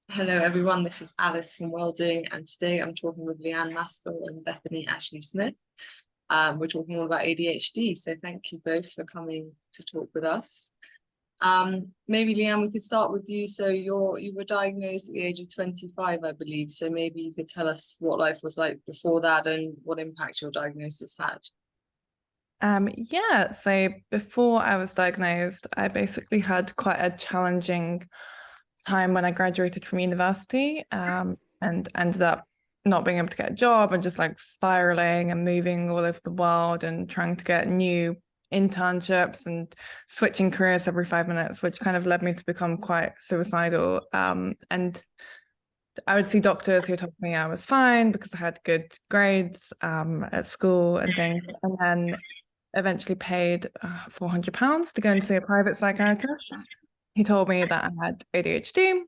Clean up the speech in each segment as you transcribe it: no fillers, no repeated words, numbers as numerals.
Hello everyone, this is Alice from Welldoing, and today I'm talking with Leanne Maskell and Bethany Ashley-Smith. We're talking all about ADHD, so thank you both for coming to talk with us. Maybe Leanne, we could start with you. So you were diagnosed at the age of 25, I believe. So maybe you could tell us what life was like before that and what impact your diagnosis had. Yeah, so before I was diagnosed, I basically had quite a challenging time when I graduated from university, and ended up not being able to get a job and just like spiraling and moving all over the world and trying to get new internships and switching careers every 5 minutes, which kind of led me to become quite suicidal. And I would see doctors who told me I was fine because I had good grades at school and things, and then eventually paid £400 to go and see a private psychiatrist. He told me that I had ADHD.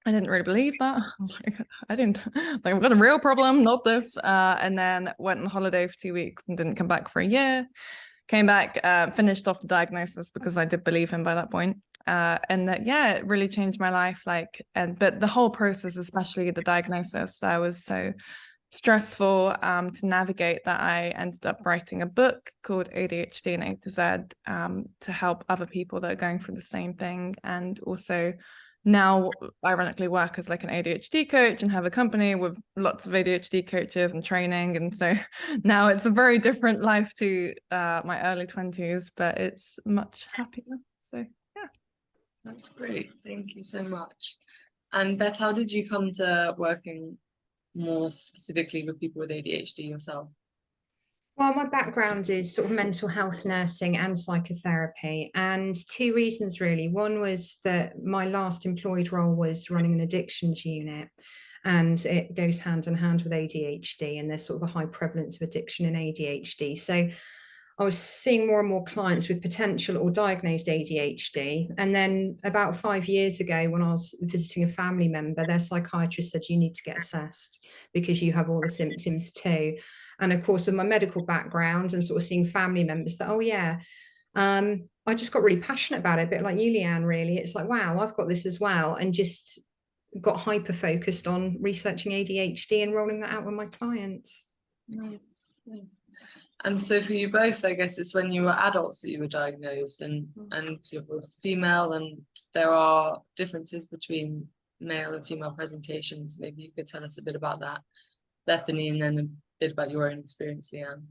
I didn't really believe that. I was like, I didn't like I've got a real problem, not this. And then went on holiday for 2 weeks and didn't come back for a year. Came back, finished off the diagnosis because I did believe him by that point. And that, yeah, it really changed my life. But the whole process, especially the diagnosis, I was so stressful to navigate that I ended up writing a book called ADHD and A to Z to help other people that are going through the same thing. And also now ironically work as like an ADHD coach and have a company with lots of ADHD coaches and training. And so now it's a very different life to my early 20s, but it's much happier. So yeah. That's great. Thank you so much. And Beth, how did you come to working more specifically with people with ADHD yourself? Well, my background is sort of mental health nursing and psychotherapy, and two reasons really. One was that my last employed role was running an addictions unit, and it goes hand in hand with ADHD, and there's sort of a high prevalence of addiction in ADHD. So I was seeing more and more clients with potential or diagnosed ADHD. And then about 5 years ago, when I was visiting a family member, their psychiatrist said, you need to get assessed because you have all the symptoms too. And of course, with my medical background and sort of seeing family members that, oh yeah, I just got really passionate about it, a bit like you, Leanne, really. It's like, wow, I've got this as well. And just got hyper focused on researching ADHD and rolling that out with my clients. Nice, nice. And so for you both, I guess it's when you were adults that you were diagnosed, and you were female, and there are differences between male and female presentations. Maybe you could tell us a bit about that, Bethany, and then a bit about your own experience, Leanne.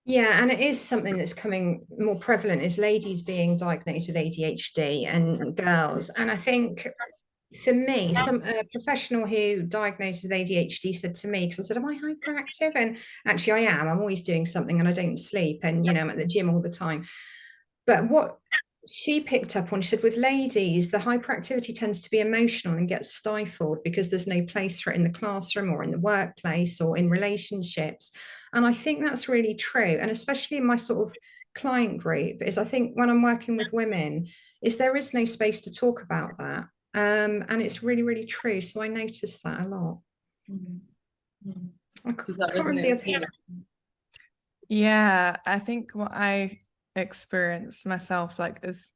Yeah, and it is something that's coming more prevalent is ladies being diagnosed with ADHD and girls. And I think for me, some professional who diagnosed with ADHD said to me, because I said, am I hyperactive? And actually I am. I'm always doing something and I don't sleep. And, I'm at the gym all the time. But what she picked up on, she said, with ladies, the hyperactivity tends to be emotional and gets stifled because there's no place for it in the classroom or in the workplace or in relationships. And I think that's really true. And especially in my sort of client group, is I think when I'm working with women, is there is no space to talk about that. And it's really, really true. So I noticed that a lot. Mm-hmm. I Does that can't remember the resonate? other. Yeah, I think what I experienced myself like is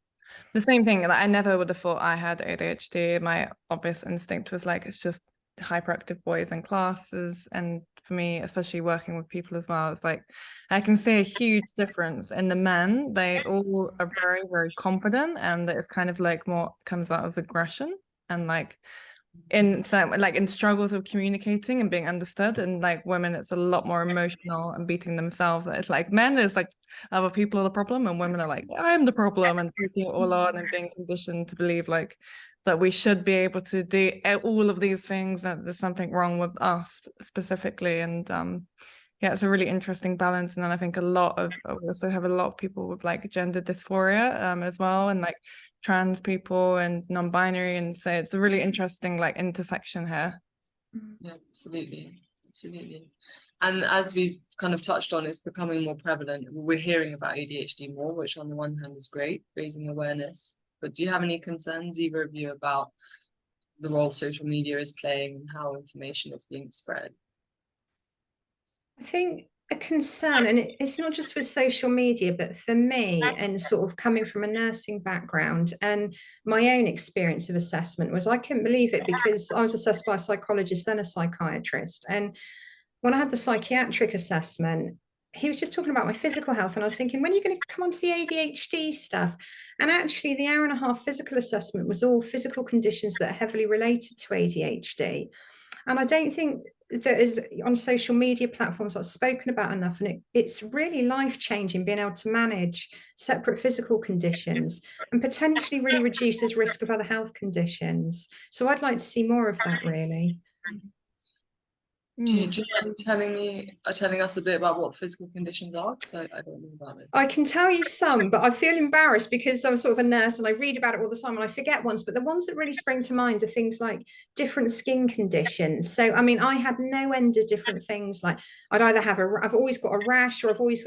the same thing. Like I never would have thought I had ADHD. My obvious instinct was like it's just hyperactive boys in classes. And for me, especially working with people as well, it's like I can see a huge difference in the men. They all are very, very confident, and it's kind of like more comes out as aggression and like in struggles of communicating and being understood, and like women it's a lot more emotional and beating themselves. It's like men is like other people are the problem, and women are like I'm the problem and taking it all on and being conditioned to believe like that we should be able to do all of these things, that there's something wrong with us specifically. And yeah, it's a really interesting balance. And then I think we also have a lot of people with like gender dysphoria as well, and like trans people and non-binary, and so it's a really interesting like intersection here. Yeah, absolutely, absolutely. And as we've kind of touched on, it's becoming more prevalent. We're hearing about ADHD more, which on the one hand is great, raising awareness. But do you have any concerns, either of you, about the role social media is playing and how information is being spread? I think a concern, and it's not just with social media, but for me, and sort of coming from a nursing background, and my own experience of assessment was I couldn't believe it, because I was assessed by a psychologist, then a psychiatrist. And when I had the psychiatric assessment, he was just talking about my physical health, and I was thinking, when are you going to come on to the ADHD stuff? And actually, the hour and a half physical assessment was all physical conditions that are heavily related to ADHD. And I don't think that is on social media platforms that's spoken about enough. And it's really life-changing being able to manage separate physical conditions, and potentially really reduces risk of other health conditions. So I'd like to see more of that, really. Do you mind telling us a bit about what physical conditions are? Because I don't know about this. I can tell you some, but I feel embarrassed because I'm sort of a nurse and I read about it all the time and I forget ones. But the ones that really spring to mind are things like different skin conditions. So, I mean, I had no end of different things. Like I'd either I've always got a rash, or I've always,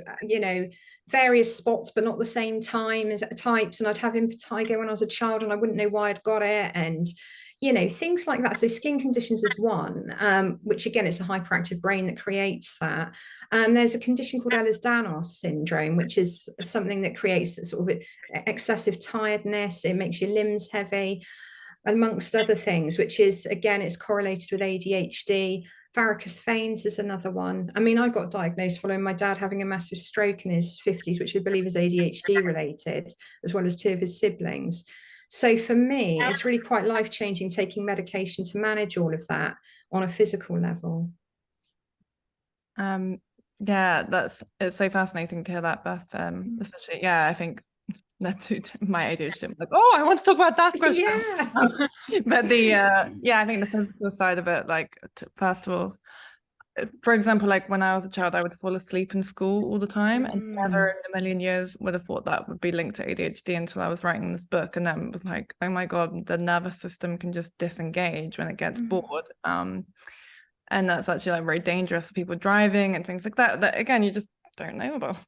various spots, but not the same time as types. And I'd have impetigo when I was a child and I wouldn't know why I'd got it. And things like that. So skin conditions is one, which again, it's a hyperactive brain that creates that. There's a condition called Ehlers-Danlos syndrome, which is something that creates sort of excessive tiredness. It makes your limbs heavy, amongst other things, which is, again, it's correlated with ADHD. Varicose veins is another one. I mean, I got diagnosed following my dad having a massive stroke in his 50s, which I believe is ADHD related, as well as two of his siblings. So for me, it's really quite life-changing taking medication to manage all of that on a physical level. Yeah, it's so fascinating to hear that, Beth. Especially, I think that's my ADHD. I'm like, oh, I want to talk about that question. Yeah. But I think the physical side of it, like, first of all, for example, like when I was a child, I would fall asleep in school all the time, and never in a million years would have thought that would be linked to ADHD until I was writing this book. And then it was like, oh my God, the nervous system can just disengage when it gets bored. And that's actually like very dangerous for people driving and things like that. That again, you just don't know about.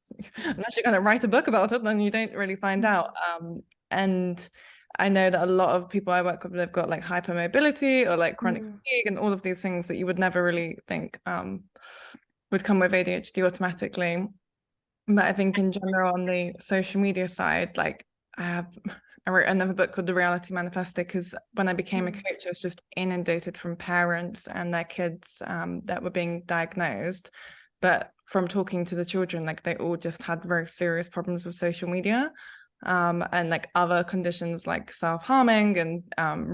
Unless you're going to write a book about it, then you don't really find out. And I know that a lot of people I work with, they've got like hypermobility or like chronic fatigue and all of these things that you would never really think would come with ADHD automatically. But I think in general, on the social media side, like I wrote another book called The Reality Manifesto, because when I became a coach, I was just inundated from parents and their kids that were being diagnosed. But from talking to the children, like they all just had very serious problems with social media. And like other conditions like self-harming and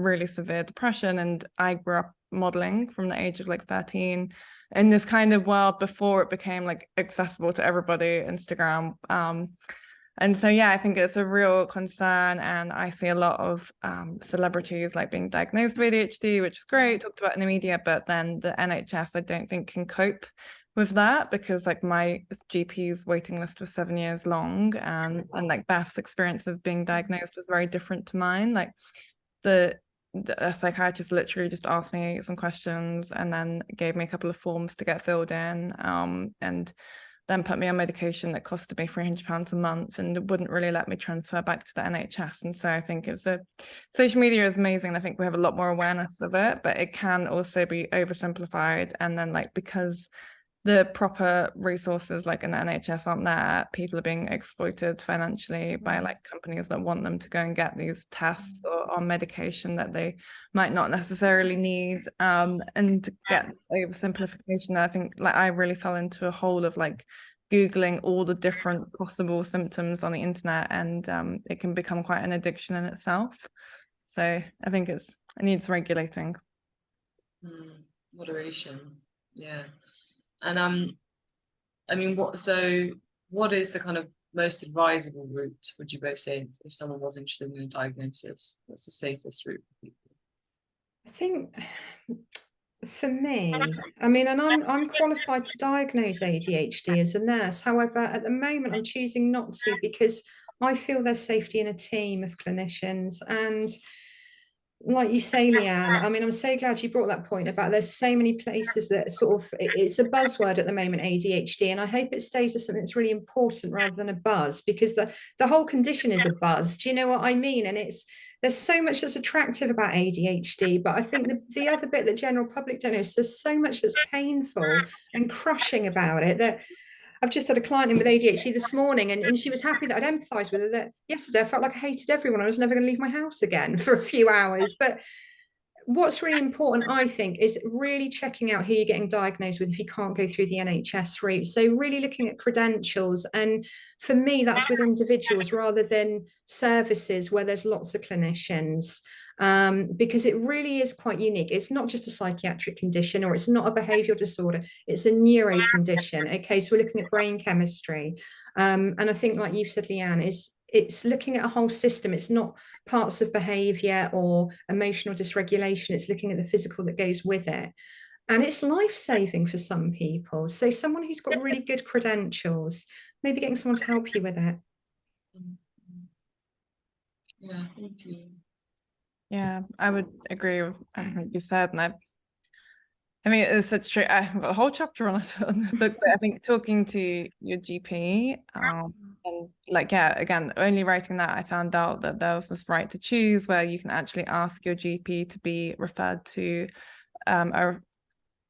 really severe depression. And I grew up modeling from the age of like 13 in this kind of world before it became like accessible to everybody, Instagram. And so, I think it's a real concern. And I see a lot of celebrities like being diagnosed with ADHD, which is great, talked about in the media, but then the NHS, I don't think can cope with that, because like my GP's waiting list was 7 years long, and like Beth's experience of being diagnosed was very different to mine. Like the psychiatrist literally just asked me some questions and then gave me a couple of forms to get filled in, and then put me on medication that costed me £300 a month and wouldn't really let me transfer back to the NHS. And so I think social media is amazing. I think we have a lot more awareness of it, but it can also be oversimplified. And then like, because the proper resources like in the NHS aren't there, people are being exploited financially by like companies that want them to go and get these tests or on medication that they might not necessarily need, and to get oversimplification. I think like I really fell into a hole of like Googling all the different possible symptoms on the internet, and it can become quite an addiction in itself. So I think it needs regulating. Moderation, yeah. And I mean, what is the kind of most advisable route, would you both say, if someone was interested in a diagnosis? What's the safest route for people? I think for me, I mean, and I'm qualified to diagnose ADHD as a nurse. However, at the moment, I'm choosing not to, because I feel there's safety in a team of clinicians. And like you say, Leanne, I mean, I'm so glad you brought that point about there's so many places that sort of, it's a buzzword at the moment, ADHD, and I hope it stays as something that's really important rather than a buzz, because the whole condition is a buzz. Do you know what I mean? And there's so much that's attractive about ADHD, but I think the other bit that general public don't know is there's so much that's painful and crushing about it, that I've just had a client in with ADHD this morning, and she was happy that I'd empathise with her. That yesterday I felt like I hated everyone. I was never going to leave my house again for a few hours. But what's really important, I think, is really checking out who you're getting diagnosed with if you can't go through the NHS route. So really looking at credentials. And for me, that's with individuals rather than services where there's lots of clinicians. Because it really is quite unique. It's not just a psychiatric condition, or it's not a behavioral disorder, it's a neuro condition. Okay, so we're looking at brain chemistry. And I think, like you've said, Leanne, it's looking at a whole system. It's not parts of behavior or emotional dysregulation. It's looking at the physical that goes with it. And it's life-saving for some people. So someone who's got really good credentials, maybe getting someone to help you with it. Yeah, thank you. Yeah, I would agree with everything you said, and I mean, it's such true. I've got a whole chapter on it on the book, but I think talking to your GP, and like, yeah, again, only writing that, I found out that there was this right to choose where you can actually ask your GP to be referred to what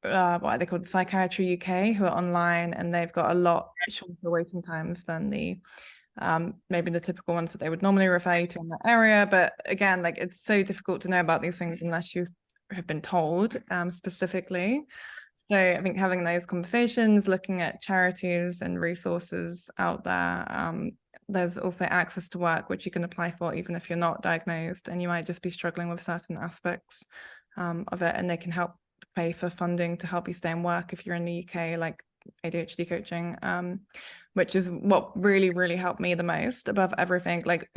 are they called, Psychiatry UK, who are online, and they've got a lot shorter waiting times than the maybe the typical ones that they would normally refer you to in that area. But again, like, it's so difficult to know about these things unless you have been told specifically. So I think having those conversations, looking at charities and resources out there, there's also access to work which you can apply for even if you're not diagnosed and you might just be struggling with certain aspects of it, and they can help pay for funding to help you stay in work if you're in the UK, like ADHD coaching, which is what really helped me the most above everything. Like,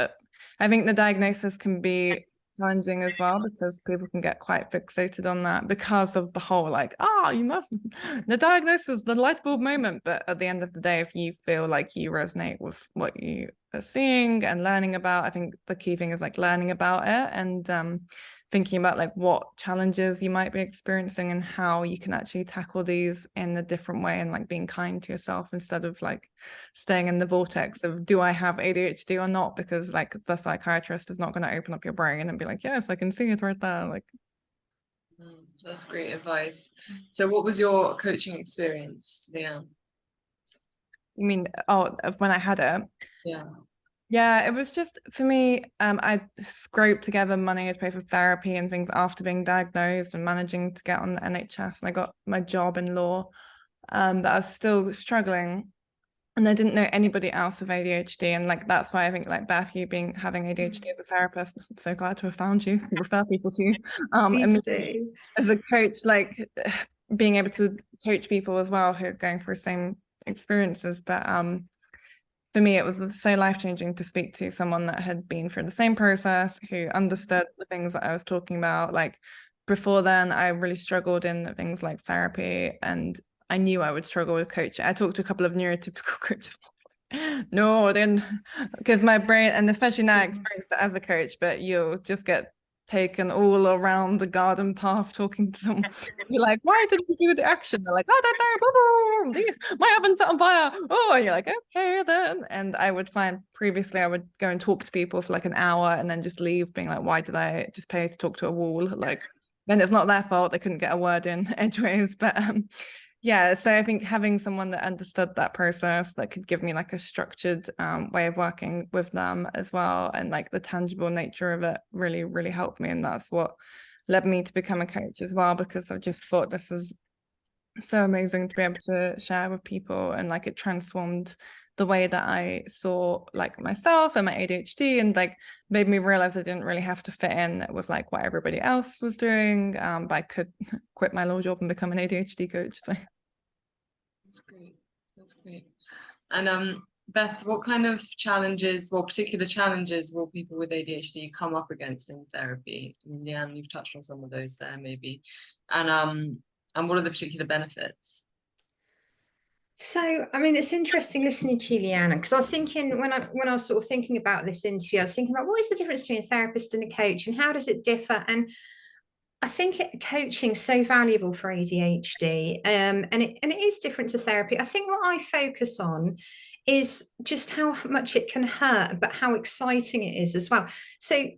I think the diagnosis can be challenging as well because people can get quite fixated on that because of the whole, like, you must, the diagnosis, the light bulb moment. But at the end of the day, if you feel like you resonate with what you are seeing and learning about, I think the key thing is like learning about it and thinking about like what challenges you might be experiencing and how you can actually tackle these in a different way, and like being kind to yourself instead of like staying in the vortex of, do I have ADHD or not? Because like the psychiatrist is not going to open up your brain and be like, yes, I can see it right there. Like, that's great advice. So what was your coaching experience, Leanne? You mean, when I had it? Yeah, it was just, for me, I scraped together money to pay for therapy and things after being diagnosed and managing to get on the NHS, and I got my job in law, but I was still struggling, and I didn't know anybody else with ADHD, and like that's why I think, like, Beth, you having ADHD as a therapist, I'm so glad to have found you, refer people to you. Please do. As a coach, like being able to coach people as well who are going through the same experiences, but for me, it was so life-changing to speak to someone that had been through the same process, who understood the things that I was talking about. Like, before then, I really struggled in things like therapy, and I knew I would struggle with coaching. I talked to a couple of neurotypical coaches. No, then, because my brain, and especially now I experience it as a coach, but you'll just get taken all around the garden path talking to someone. You're like, why didn't you do the action? They're like, I don't know, my oven's set on fire. Oh, and you're like, okay then. And I would find previously I would go and talk to people for like an hour and then just leave being like, why did I just pay to talk to a wall? Like, then it's not their fault, they couldn't get a word in edgeways. But yeah, so I think having someone that understood that process, that could give me like a structured way of working with them as well, and like the tangible nature of it really helped me. And that's what led me to become a coach as well, because I just thought this is so amazing to be able to share with people, and like it transformed the way that I saw like myself and my ADHD, and like made me realize I didn't really have to fit in with like what everybody else was doing, but I could quit my law job and become an ADHD coach. So. That's great. And Beth, what kind of challenges, or particular challenges, will people with ADHD come up against in therapy? I mean, Leanne, you've touched on some of those there maybe. And what are the particular benefits? So, I mean, it's interesting listening to you, Leanne, because I was thinking when I was sort of thinking about this interview, I was thinking about what is the difference between a therapist and a coach, and how does it differ? And I think coaching is so valuable for ADHD, and it is different to therapy. I think what I focus on is just how much it can hurt, but how exciting it is as well. So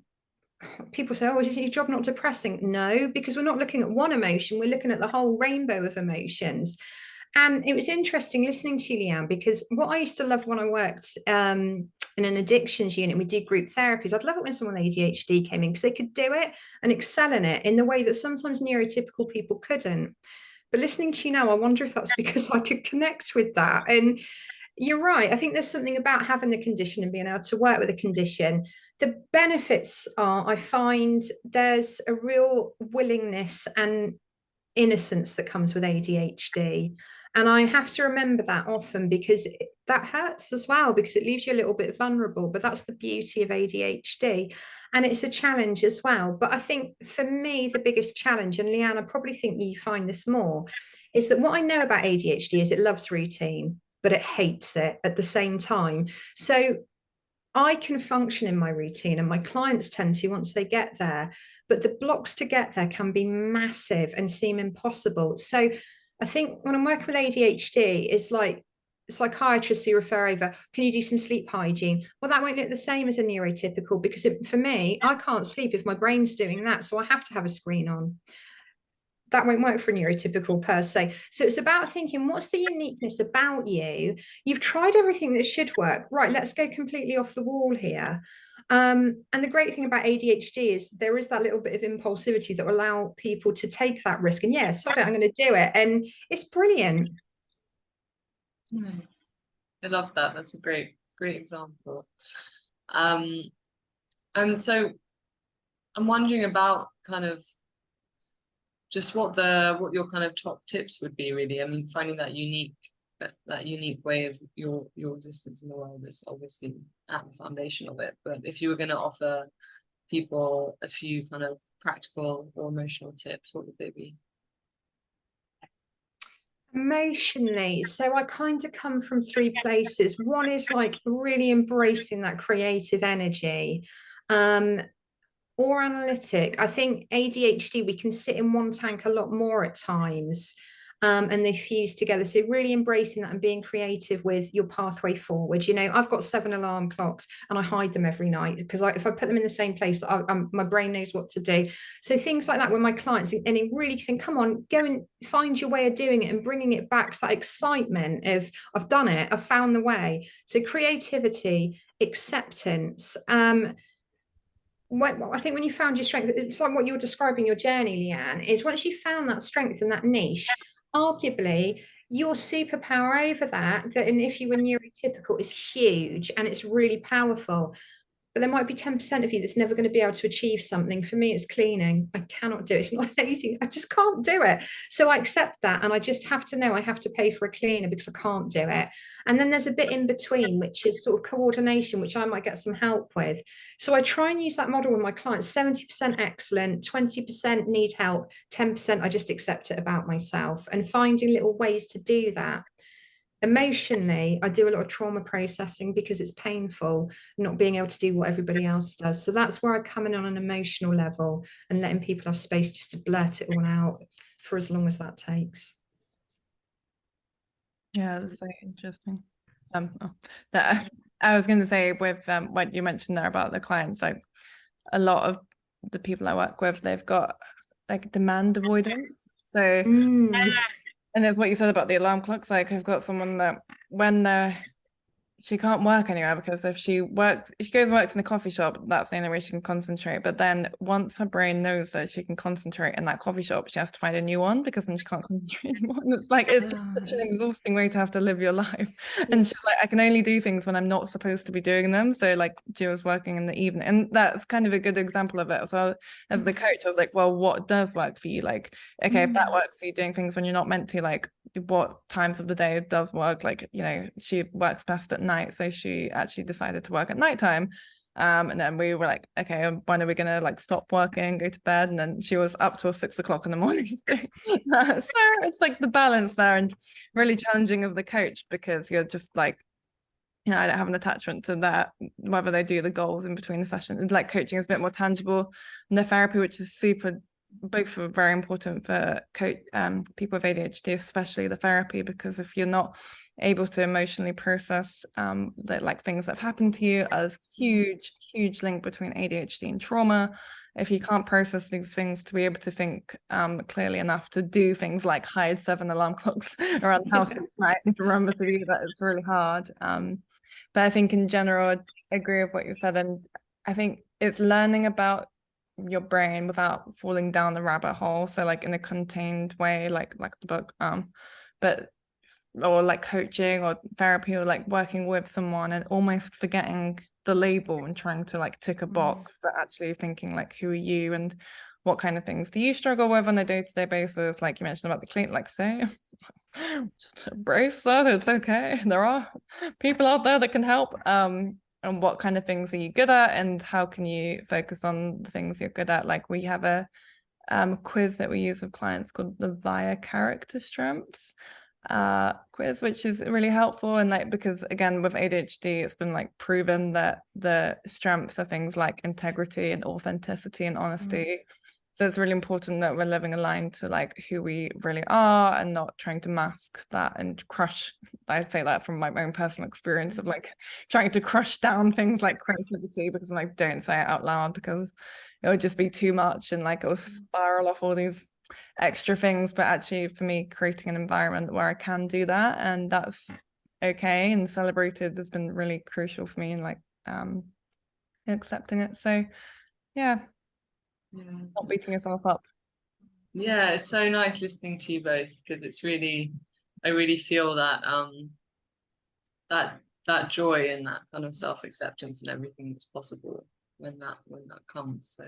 people say, oh, is your job not depressing? No, because we're not looking at one emotion, we're looking at the whole rainbow of emotions. And it was interesting listening to you, Leanne, because what I used to love when I worked in an addictions unit, we did group therapies. I'd love it when someone with ADHD came in because they could do it and excel in it in the way that sometimes neurotypical people couldn't. But listening to you now, I wonder if that's because I could connect with that. And you're right. I think there's something about having the condition and being able to work with a condition. The benefits are, I find there's a real willingness and innocence that comes with ADHD. And I have to remember that often because that hurts as well, because it leaves you a little bit vulnerable. But that's the beauty of ADHD. And it's a challenge as well. But I think for me, the biggest challenge, and Leanne, I probably think you find this more, is that what I know about ADHD is it loves routine, but it hates it at the same time. So I can function in my routine, and my clients tend to once they get there, but the blocks to get there can be massive and seem impossible. So I think when I'm working with ADHD, it's like psychiatrists who refer over, can you do some sleep hygiene? Well, that won't look the same as a neurotypical, because for me, I can't sleep if my brain's doing that. So I have to have a screen on. That won't work for a neurotypical per se. So it's about thinking, what's the uniqueness about you? You've tried everything that should work. Right, let's go completely off the wall here. And the great thing about ADHD is there is that little bit of impulsivity that will allow people to take that risk. And yes, I'm going to do it. And it's brilliant. Nice. I love that. That's a great example. And so I'm wondering about kind of just what your kind of top tips would be, really. I mean, finding that unique way of your existence in the world is obviously at the foundation of it. But if you were going to offer people a few kind of practical or emotional tips, what would they be? Emotionally, so I kind of come from three places. One is like really embracing that creative energy. Or analytic. I think ADHD, we can sit in one tank a lot more at times, and they fuse together. So really embracing that and being creative with your pathway forward. You know, I've got 7 alarm clocks and I hide them every night because if I put them in the same place, my brain knows what to do. So things like that with my clients, and it really saying, come on, go and find your way of doing it and bringing it back to that excitement of, I've done it, I've found the way. So creativity, acceptance, I think when you found your strength, it's like what you're describing your journey, Leanne, is once you found that strength and that niche, arguably your superpower over that, and if you were neurotypical, is huge and it's really powerful. But there might be 10% of you that's never going to be able to achieve something. For me, it's cleaning. I cannot do it. It's not lazy. I just can't do it. So I accept that. And I just have to know I have to pay for a cleaner because I can't do it. And then there's a bit in between, which is sort of coordination, which I might get some help with. So I try and use that model with my clients. 70% excellent, 20% need help, 10% I just accept it about myself, and finding little ways to do that. Emotionally, I do a lot of trauma processing because it's painful not being able to do what everybody else does. So that's where I come in on an emotional level and letting people have space just to blurt it all out for as long as that takes. Yeah, that's so interesting. I was going to say with what you mentioned there about the clients, like a lot of the people I work with, they've got like demand avoidance. So and it's what you said about the alarm clocks. Like I've got someone that when she can't work anywhere, because if she goes and works in a coffee shop, that's the only way she can concentrate. But then once her brain knows that she can concentrate in that coffee shop, she has to find a new one, because then she can't concentrate anymore. And it's like, it's such an exhausting way to have to live your life. And she's like, I can only do things when I'm not supposed to be doing them. So like she was working in the evening, and that's kind of a good example of it. So as the coach, I was like, well, what does work for you? Like, okay, if that works for you, doing things when you're not meant to, like what times of the day does work? Like, you know, she works best at night, so she actually decided to work at nighttime, and then we were like, okay, when are we gonna like stop working, go to bed? And then she was up till 6 o'clock in the morning. So it's like the balance there, and really challenging as the coach, because you're just like, you know, I don't have an attachment to that, whether they do the goals in between the sessions. Like coaching is a bit more tangible, and the therapy, which is both are very important for people with ADHD, especially the therapy, because if you're not able to emotionally process like things that have happened to you, as huge link between ADHD and trauma, if you can't process these things to be able to think clearly enough to do things like hide 7 alarm clocks around the house at night and remember to do that, it's really hard. But I think in general, I agree with what you said, and I think it's learning about your brain without falling down the rabbit hole. So like in a contained way, like the book, but or like coaching or therapy or like working with someone and almost forgetting the label and trying to like tick a box, but actually thinking like, who are you and what kind of things do you struggle with on a day-to-day basis? Like you mentioned about the clean, like say, just embrace that, it's okay. There are people out there that can help. And what kind of things are you good at and how can you focus on the things you're good at? Like we have a quiz that we use with clients called the VIA character strengths quiz, which is really helpful. And like, because again, with ADHD, it's been like proven that the strengths are things like integrity and authenticity and honesty. So it's really important that we're living aligned to like who we really are and not trying to mask that and crush. I say that from my own personal experience of like trying to crush down things like creativity, because I'm like, don't say it out loud because it would just be too much and like it'll spiral off all these extra things. But actually for me, creating an environment where I can do that and that's okay and celebrated has been really crucial for me in like accepting it. So yeah, not beating yourself up. Yeah, it's so nice listening to you both because it's really, I really feel that that joy and that kind of self-acceptance and everything that's possible when that comes. So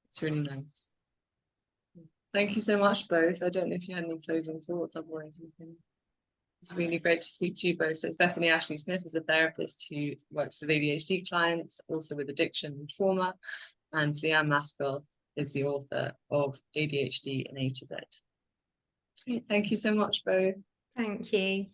it's really nice. Thank you so much both. I don't know if you had any closing thoughts, otherwise we can. It's really great to speak to you both. So it's Bethany Ashley-Smith is a therapist who works with ADHD clients, also with addiction and trauma, and Leanne Maskell is the author of ADHD and A to Z. Thank you so much both. Thank you.